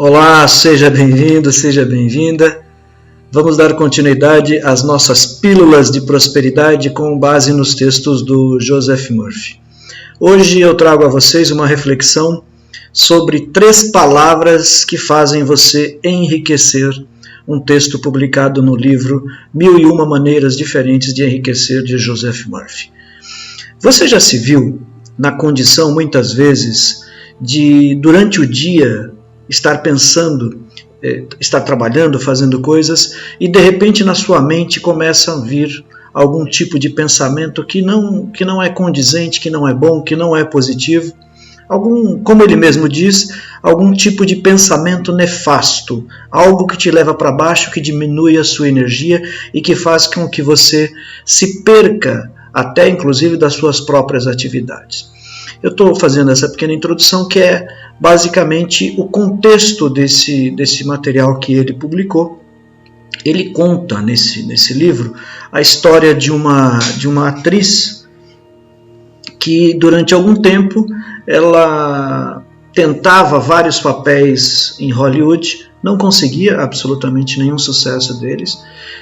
Olá, seja bem-vindo, seja bem-vinda. Vamos dar continuidade às nossas pílulas de prosperidade com base nos textos do Joseph Murphy. Hoje eu trago a vocês uma reflexão sobre 3 palavras que fazem você enriquecer, um texto publicado no livro 1001 Maneiras Diferentes de Enriquecer, de Joseph Murphy. Você já se viu na condição, muitas vezes, de, durante o dia, estar pensando, estar trabalhando, fazendo coisas, e de repente na sua mente começa a vir algum tipo de pensamento que não é condizente, que não é bom, que não é positivo, como ele mesmo diz, algum tipo de pensamento nefasto, algo que te leva para baixo, que diminui a sua energia e que faz com que você se perca até inclusive das suas próprias atividades. Eu estou fazendo essa pequena introdução que é basicamente o contexto desse material que ele publicou. Ele conta nesse livro a história de uma atriz que durante algum tempo ela tentava vários papéis em Hollywood, não conseguia absolutamente nenhum sucesso deles,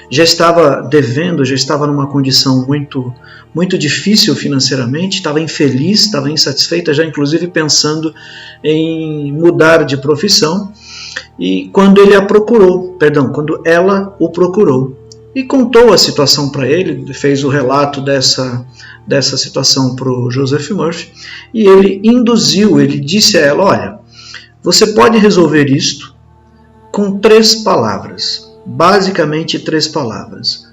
já estava devendo, já estava numa condição muito difícil financeiramente, estava infeliz, estava insatisfeita, já inclusive pensando em mudar de profissão, e quando ela o procurou e contou a situação para ele, fez o relato dessa situação para o Joseph Murphy, e ele disse a ela: olha, você pode resolver isto com 3 palavras, basicamente 3 palavras.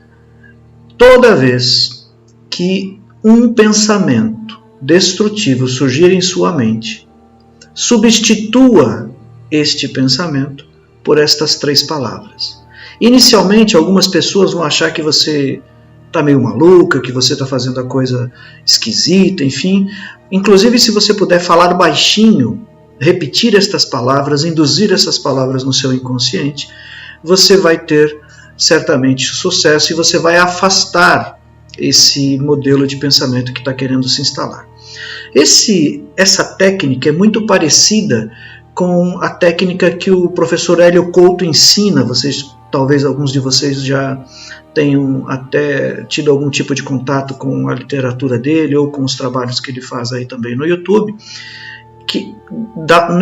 Toda vez que um pensamento destrutivo surgir em sua mente, substitua este pensamento por estas 3 palavras. Inicialmente, algumas pessoas vão achar que você está meio maluca, que você está fazendo a coisa esquisita, enfim. Inclusive, se você puder falar baixinho, repetir estas palavras, induzir essas palavras no seu inconsciente, você vai ter certamente sucesso e você vai afastar esse modelo de pensamento que está querendo se instalar. Essa técnica é muito parecida com a técnica que o professor Hélio Couto ensina. Talvez alguns de vocês já tenham até tido algum tipo de contato com a literatura dele ou com os trabalhos que ele faz aí também no YouTube,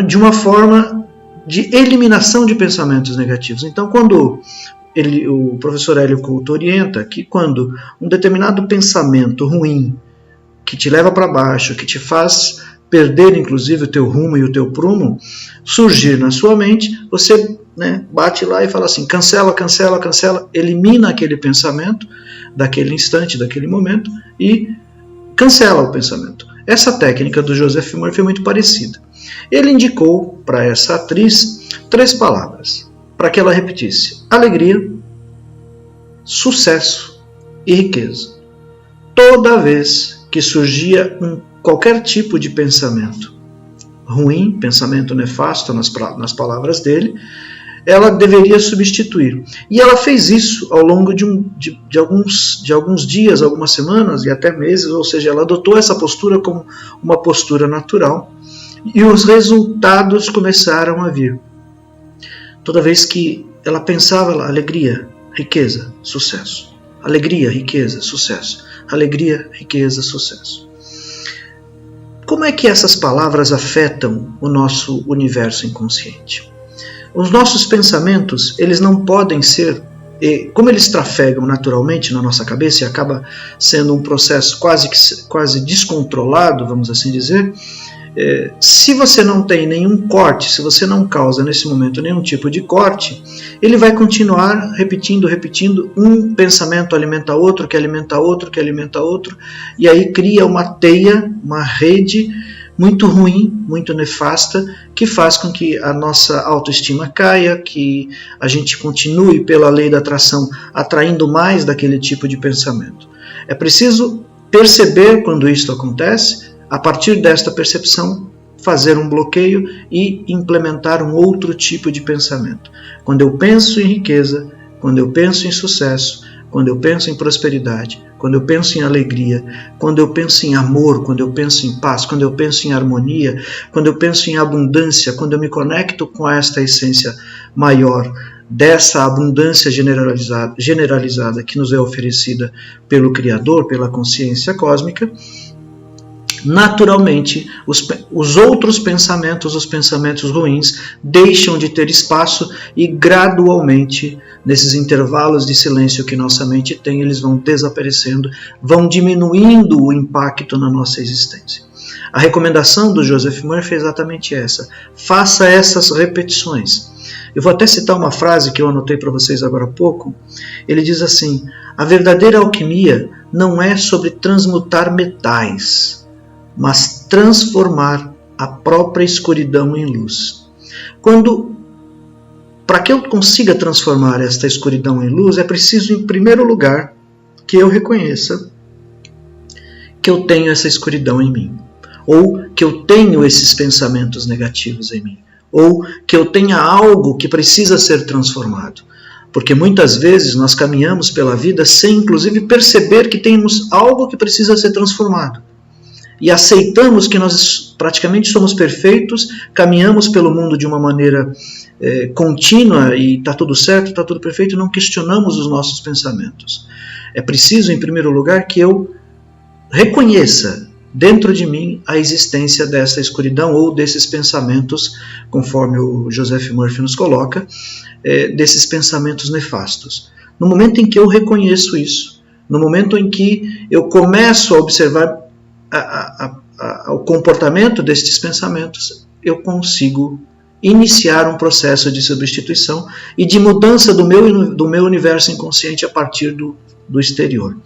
de uma forma de eliminação de pensamentos negativos. Então, quando o professor Hélio Couto orienta que quando um determinado pensamento ruim que te leva para baixo, que te faz perder inclusive o teu rumo e o teu prumo, surgir na sua mente, você bate lá e fala assim: cancela, cancela, cancela, elimina aquele pensamento daquele instante, daquele momento, e cancela o pensamento. Essa técnica do Joseph Murphy é muito parecida. Ele indicou para essa atriz 3 palavras, para que ela repetisse: alegria, sucesso e riqueza. Toda vez que surgia qualquer tipo de pensamento ruim, pensamento nefasto nas palavras dele, ela deveria substituir. E ela fez isso ao longo de alguns dias, algumas semanas e até meses, ou seja, ela adotou essa postura como uma postura natural e os resultados começaram a vir. Toda vez que ela pensava, alegria, riqueza, sucesso. Alegria, riqueza, sucesso. Alegria, riqueza, sucesso. Como é que essas palavras afetam o nosso universo inconsciente? Os nossos pensamentos, eles não podem ser, como eles trafegam naturalmente na nossa cabeça e acaba sendo um processo quase descontrolado, vamos assim dizer, se você não tem nenhum corte, se você não causa nesse momento nenhum tipo de corte, ele vai continuar repetindo, um pensamento alimenta outro, que alimenta outro, que alimenta outro, e aí cria uma teia, uma rede muito ruim, muito nefasta, que faz com que a nossa autoestima caia, que a gente continue pela lei da atração atraindo mais daquele tipo de pensamento. É preciso perceber quando isso acontece, a partir desta percepção, fazer um bloqueio e implementar um outro tipo de pensamento. Quando eu penso em riqueza, quando eu penso em sucesso, quando eu penso em prosperidade, quando eu penso em alegria, quando eu penso em amor, quando eu penso em paz, quando eu penso em harmonia, quando eu penso em abundância, quando eu me conecto com esta essência maior, dessa abundância generalizada que nos é oferecida pelo Criador, pela consciência cósmica, naturalmente os outros pensamentos, os pensamentos ruins, deixam de ter espaço e gradualmente, nesses intervalos de silêncio que nossa mente tem, eles vão desaparecendo, vão diminuindo o impacto na nossa existência. A recomendação do Joseph Murphy é exatamente essa: faça essas repetições. Eu vou até citar uma frase que eu anotei para vocês agora há pouco. Ele diz assim: a verdadeira alquimia não é sobre transmutar metais, mas transformar a própria escuridão em luz. Para que eu consiga transformar esta escuridão em luz, é preciso, em primeiro lugar, que eu reconheça que eu tenho essa escuridão em mim, ou que eu tenho esses pensamentos negativos em mim, ou que eu tenha algo que precisa ser transformado. Porque muitas vezes nós caminhamos pela vida sem, inclusive, perceber que temos algo que precisa ser transformado. E aceitamos que nós praticamente somos perfeitos, caminhamos pelo mundo de uma maneira contínua e está tudo certo, está tudo perfeito, e não questionamos os nossos pensamentos. É preciso, em primeiro lugar, que eu reconheça dentro de mim a existência dessa escuridão ou desses pensamentos, conforme o Joseph Murphy nos coloca, desses pensamentos nefastos. No momento em que eu reconheço isso, no momento em que eu começo a observar o comportamento destes pensamentos, eu consigo iniciar um processo de substituição e de mudança do meu universo inconsciente a partir do exterior.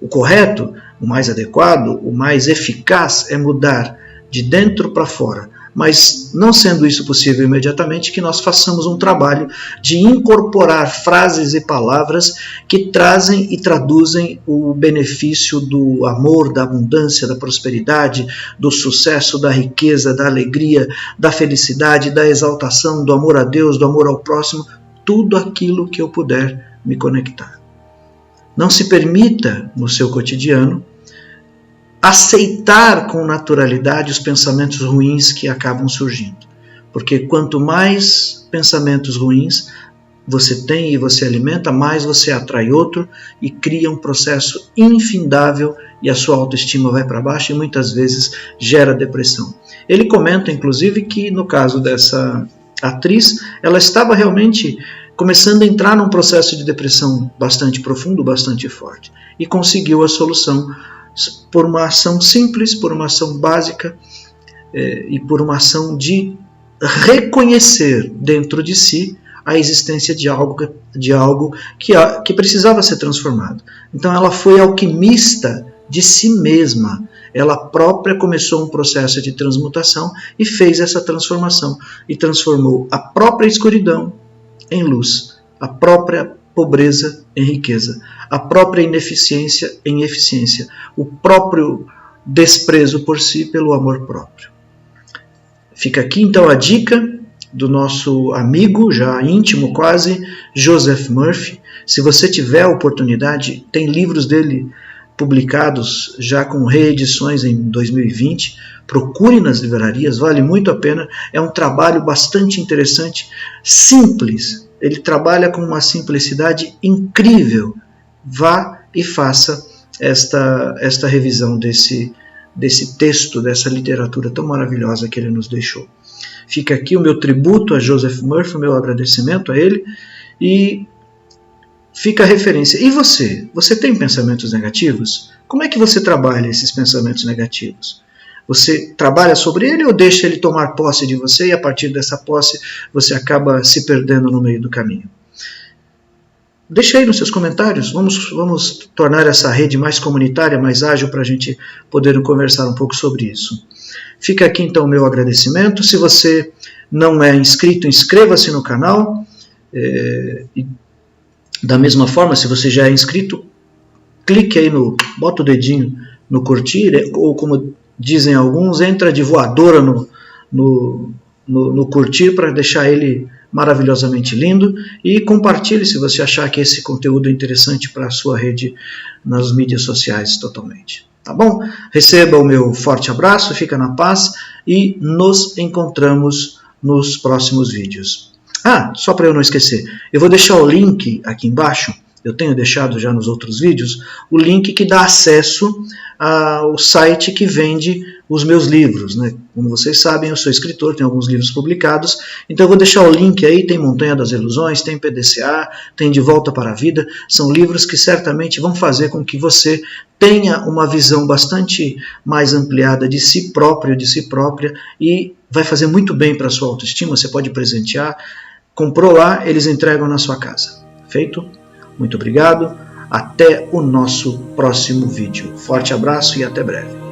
O correto, o mais adequado, o mais eficaz é mudar de dentro para fora. Mas, não sendo isso possível imediatamente, que nós façamos um trabalho de incorporar frases e palavras que trazem e traduzem o benefício do amor, da abundância, da prosperidade, do sucesso, da riqueza, da alegria, da felicidade, da exaltação, do amor a Deus, do amor ao próximo, tudo aquilo que eu puder me conectar. Não se permita, no seu cotidiano, aceitar com naturalidade os pensamentos ruins que acabam surgindo. Porque quanto mais pensamentos ruins você tem e você alimenta, mais você atrai outro e cria um processo infindável e a sua autoestima vai para baixo e muitas vezes gera depressão. Ele comenta, inclusive, que no caso dessa atriz, ela estava realmente começando a entrar num processo de depressão bastante profundo, bastante forte. E conseguiu a solução por uma ação simples, por uma ação básica e por uma ação de reconhecer dentro de si a existência de algo que precisava ser transformado. Então ela foi alquimista de si mesma. Ela própria começou um processo de transmutação e fez essa transformação e transformou a própria escuridão em luz, a própria pobreza em riqueza, a própria ineficiência em eficiência, o próprio desprezo por si pelo amor próprio. Fica aqui então a dica do nosso amigo, já íntimo quase, Joseph Murphy. Se você tiver a oportunidade, tem livros dele publicados já com reedições em 2020, procure nas livrarias, vale muito a pena, é um trabalho bastante interessante, simples. Ele trabalha com uma simplicidade incrível. Vá e faça esta revisão desse texto, dessa literatura tão maravilhosa que ele nos deixou. Fica aqui o meu tributo a Joseph Murphy, o meu agradecimento a ele, e fica a referência. E você? Você tem pensamentos negativos? Como é que você trabalha esses pensamentos negativos? Você trabalha sobre ele ou deixa ele tomar posse de você e a partir dessa posse você acaba se perdendo no meio do caminho? Deixa aí nos seus comentários, vamos tornar essa rede mais comunitária, mais ágil para a gente poder conversar um pouco sobre isso. Fica aqui então o meu agradecimento. Se você não é inscrito, inscreva-se no canal. E da mesma forma, se você já é inscrito, clique aí bota o dedinho no curtir, ou como dizem alguns, entra de voadora no curtir para deixar ele maravilhosamente lindo, e compartilhe se você achar que esse conteúdo é interessante para a sua rede nas mídias sociais totalmente. Tá bom? Receba o meu forte abraço, fica na paz e nos encontramos nos próximos vídeos. Só para eu não esquecer, eu vou deixar o link aqui embaixo, eu tenho deixado já nos outros vídeos, o link que dá acesso ao site que vende os meus livros, né? Como vocês sabem, eu sou escritor, tenho alguns livros publicados, então eu vou deixar o link aí, tem Montanha das Ilusões, tem PDCA, tem De Volta para a Vida, são livros que certamente vão fazer com que você tenha uma visão bastante mais ampliada de si próprio, de si própria, e vai fazer muito bem para a sua autoestima, você pode presentear, comprou lá, eles entregam na sua casa. Feito? Muito obrigado, até o nosso próximo vídeo. Forte abraço e até breve.